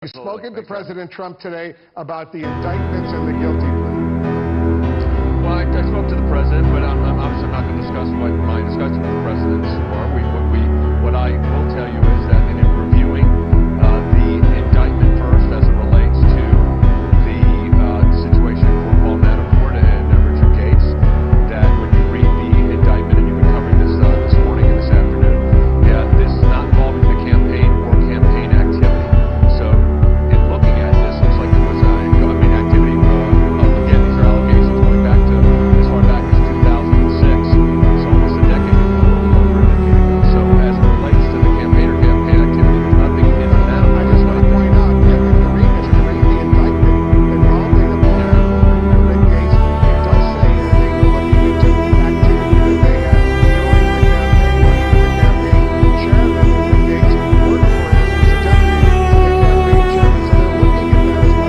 You've spoken to President Trump today about the indictments and the guilty plea. Well, I spoke to the president, but I'm obviously not going to discuss what my discussions with the presidents were. What I will tell you is that in reviewing the indictment first as it relates to the situation for Paul Manafort and Richard Gates, that when you read the indictment, and you've been covering this this morning and this afternoon, this is not involving the campaign or campaign activity. So in looking at this, looks like it was activity. Again, these are allegations going back to as far back as 2006, so almost a decade ago, over a decade ago. So as it relates to the campaign or campaign activity, there's nothing in that. I just want to point out that if you read the indictment involving the Manafort and Rick Gates, it does say that they were looking into activity that they had during the campaign. The chairman, Rick Gates, worked for him as a deputy to the campaign chairman, so they're looking at that as well.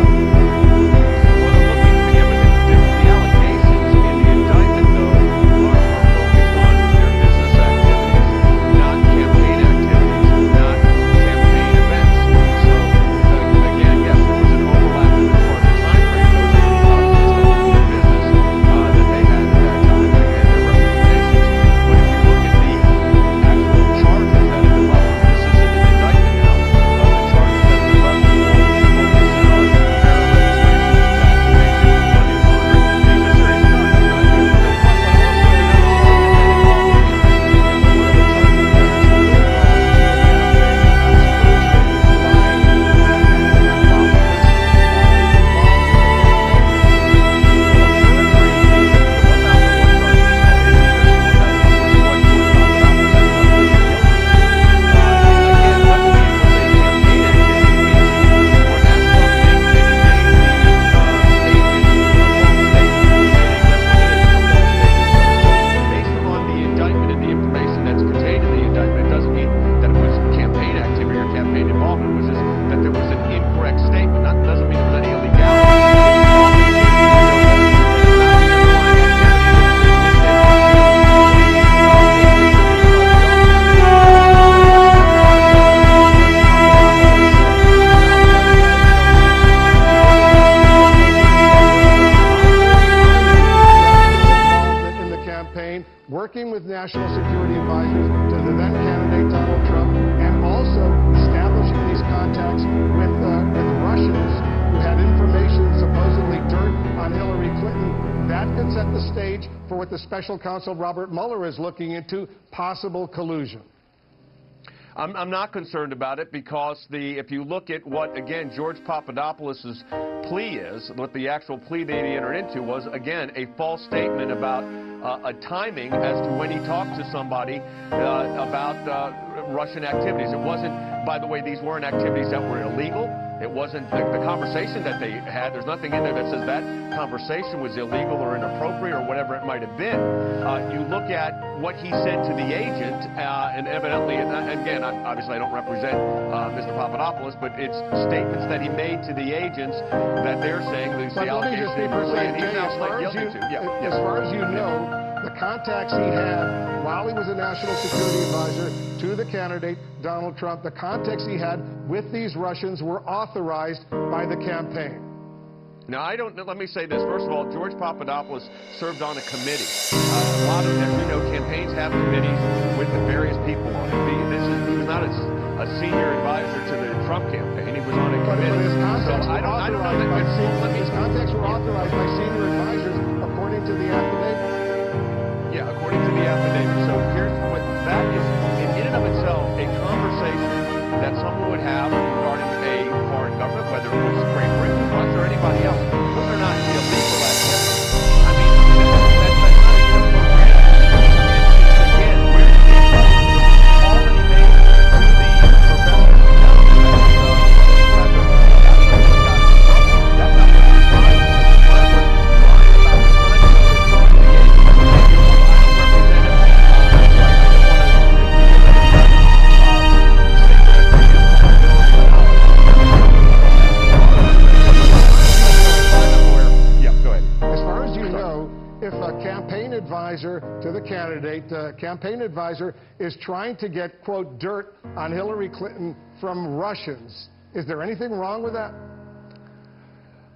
The allegations in the indictment, though, are focused on their business activities, not campaign activities, not campaign events. So, again, yes, there was an overlap in as far as the time frame goes. They were obviously still doing the business that they had at that time and their representations. But if you look at the actual charges that have been leveled, this isn't an indictment now. The charges that have been leveled all focusing on fair registrations, tax evasion, money laundering. These are serious charges. No question. Working with national security advisors to the then candidate Donald Trump, and also establishing these contacts with Russians who had information, supposedly dirt on Hillary Clinton. That could set the stage for what the special counsel Robert Mueller is looking into, possible collusion. I'm not concerned about it because if you look at what, again, George Papadopoulos' plea is, what the actual plea that he entered into was, again, a false statement about a timing as to when he talked to somebody about Russian activities. It wasn't, by the way, these weren't activities that were illegal. It wasn't the conversation that they had. There's nothing in there that says that conversation was illegal or inappropriate or whatever it might have been. You look at what he said to the agent, and evidently, and again, obviously I don't represent Mr. Papadopoulos, but it's statements that he made to the agents that they're saying these the allegations he was saying he's now pled guilty to. As far as you know, the contacts he had while he was a national security advisor to the candidate Donald Trump, the contacts he had with these Russians were authorized by the campaign. Now, let me say this. First of all, George Papadopoulos served on a committee. A lot of, as you know, campaigns have committees with the various people on it. He was not a senior advisor to the Trump campaign. He was on a committee. But his contacts so were his contacts were authorized by senior advisors, according to the affidavit. Yeah, according to the affidavit. So here's what that is, in and of itself, a conversation that someone would have regarding a foreign government, whether it was Great Britain, Russia, or anybody else. Those are not illegal activities. I mean, that's not inappropriate. Again, where the call that he made to the professor that's not what he's lying about. If a campaign advisor to the candidate, campaign advisor is trying to get, quote, dirt on Hillary Clinton from Russians, Is there anything wrong with that?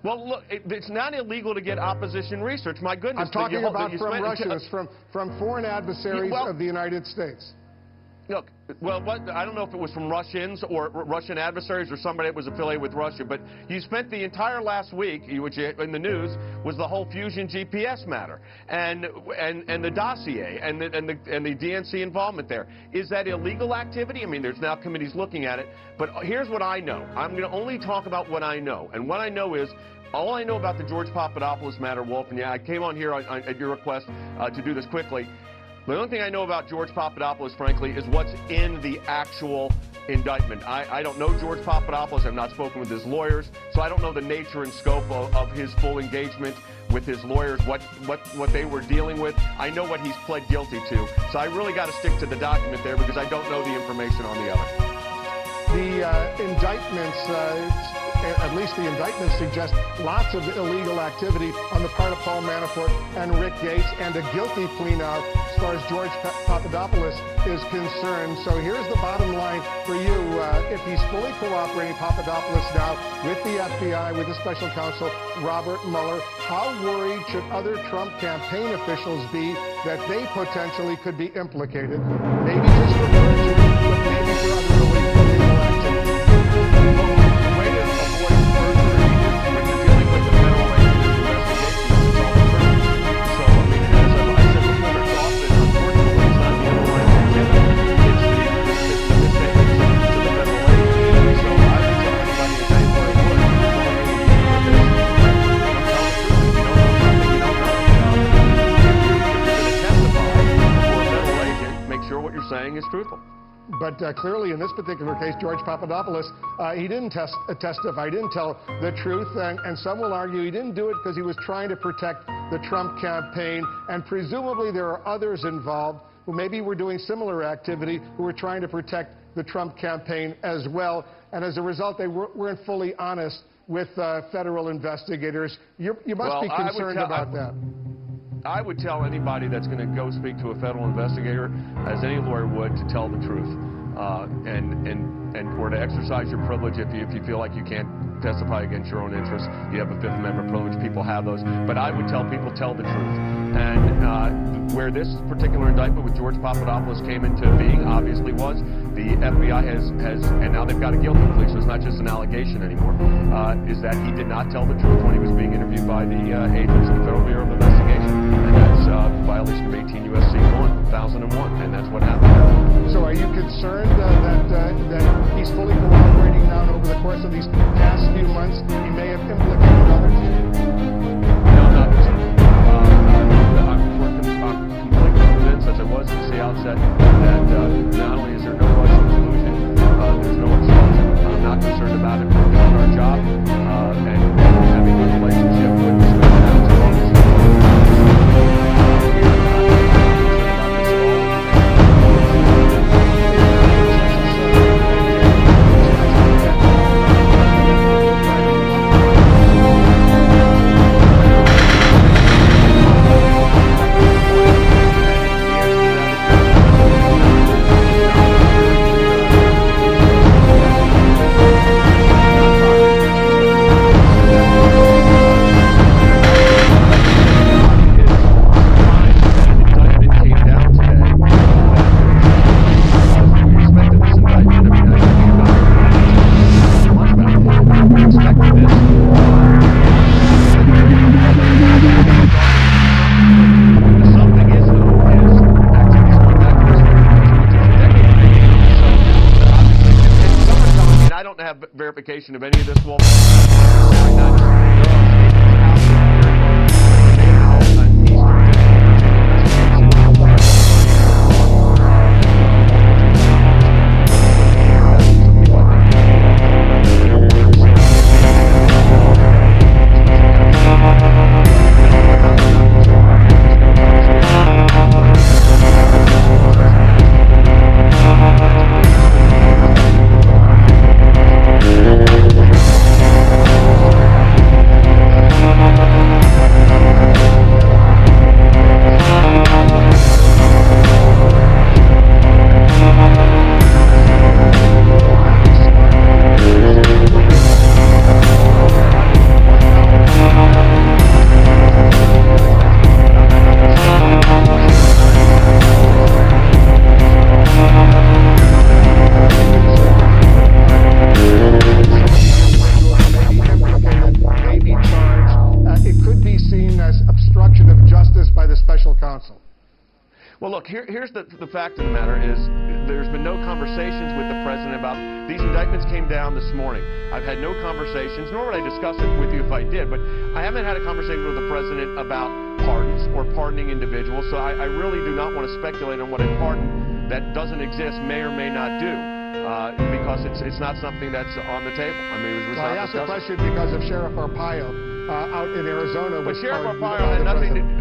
Well, look, it's not illegal to get opposition research. My goodness. I'm talking about from Russians, from foreign advisors of the United States. Look, well, I don't know if it was from Russians or Russian adversaries or somebody that was affiliated with Russia, but you spent the entire last week, which in the news was the whole Fusion GPS matter and the dossier and the DNC involvement there. Is that illegal activity? I mean, there's now committees looking at it, but here's what I know. I'm going to only talk about what I know, and what I know is all I know about the George Papadopoulos matter, Wolf, and yeah, I came on here at your request to do this quickly. The only thing I know about George Papadopoulos, frankly, is what's in the actual indictment. I don't know George Papadopoulos. I've not spoken with his lawyers, so I don't know the nature and scope of his full engagement with his lawyers, what they were dealing with. I know what he's pled guilty to, so I really got to stick to the document there because I don't know the information on the other. The indictments, at least the indictments suggest lots of illegal activity on the part of Paul Manafort and Rick Gates, and a guilty plea now as far as George Papadopoulos is concerned. So here's the bottom line for you. If he's fully cooperating, Papadopoulos now, with the FBI, with the special counsel, Robert Mueller, how worried should other Trump campaign officials be that they potentially could be implicated? Maybe just for Virgin, but maybe for other illegal activity. Is truthful. But clearly in this particular case, George Papadopoulos, he didn't testify, he didn't tell the truth, and some will argue he didn't do it because he was trying to protect the Trump campaign, and presumably there are others involved who maybe were doing similar activity who were trying to protect the Trump campaign as well, and as a result they weren't fully honest with federal investigators. You must be concerned about that. I would tell anybody that's going to go speak to a federal investigator, as any lawyer would, to tell the truth, or to exercise your privilege if you feel like you can't testify against your own interests. You have a Fifth Amendment privilege. People have those. But I would tell people, tell the truth. And where this particular indictment with George Papadopoulos came into being, obviously was, the FBI has, and now they've got a guilty plea, so it's not just an allegation anymore, is that he did not tell the truth when he was being interviewed by the agents, the Federal Bureau of Investigation. And that's a violation of 18 U.S.C. 1001, and that's what happened. So are you concerned that he's fully cooperating now, and over the course of these past few months, he may have implicated others? No, not concerned. I'm completely convinced, as I was at the outset, that not only is there no Russian collusion, there's no obstruction. I'm not concerned about it. We're doing our job and having a relationship with the Special Counsel Office. Verification of any of this, Wolf. look, here's the fact of the matter is there's been no conversations with the president about these indictments came down this morning. I've had no conversations, nor would I discuss it with you if I did, but I haven't had a conversation with the president about pardons or pardoning individuals, so I really do not want to speculate on what a pardon that doesn't exist may or may not do. Because it's not something that's on the table. I mean, it was I asked the question because of Sheriff Arpaio out in Arizona. But Sheriff Arpaio had nothing to do.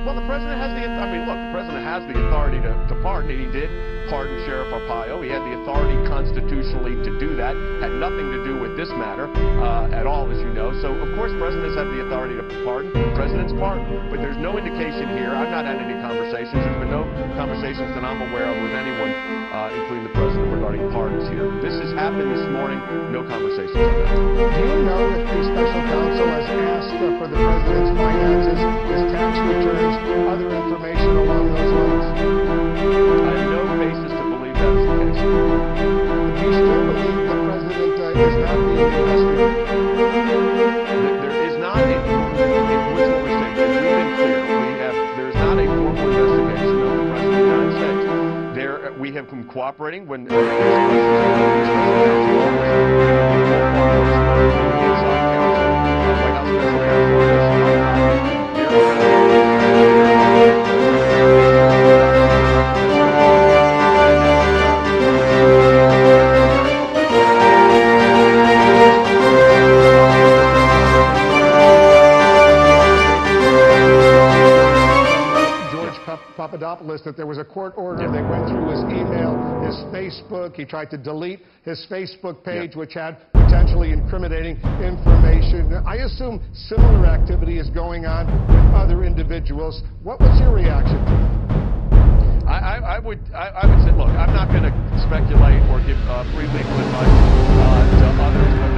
Well, the president has the. I mean, look, the president has the authority to pardon, and he did pardon Sheriff Arpaio. He had the authority constitutionally to do that. Had nothing to do with this matter at all, as you know. So, of course, presidents have the authority to pardon. Presidents pardon. But there's no indication here. I've not had any conversations. There's been no conversations that I'm aware of with anyone, including the president, regarding pardons here. This has happened this morning. No conversations on that. Do you know if the special counsel has asked for the president's finances, his tax returns, other information along those lines? I have no basis to believe that is the case. Do you still believe the president is not being investigated? There is not a, we've been clear, there's not a formal investigation of the president of the United States. We have been cooperating when Papadopoulos that there was a court order. They went through his email, his Facebook. He tried to delete his Facebook page, which had potentially incriminating information. I assume similar activity is going on with other individuals. What was your reaction to that? I would say, look, I'm not going to speculate or give free legal advice to others, but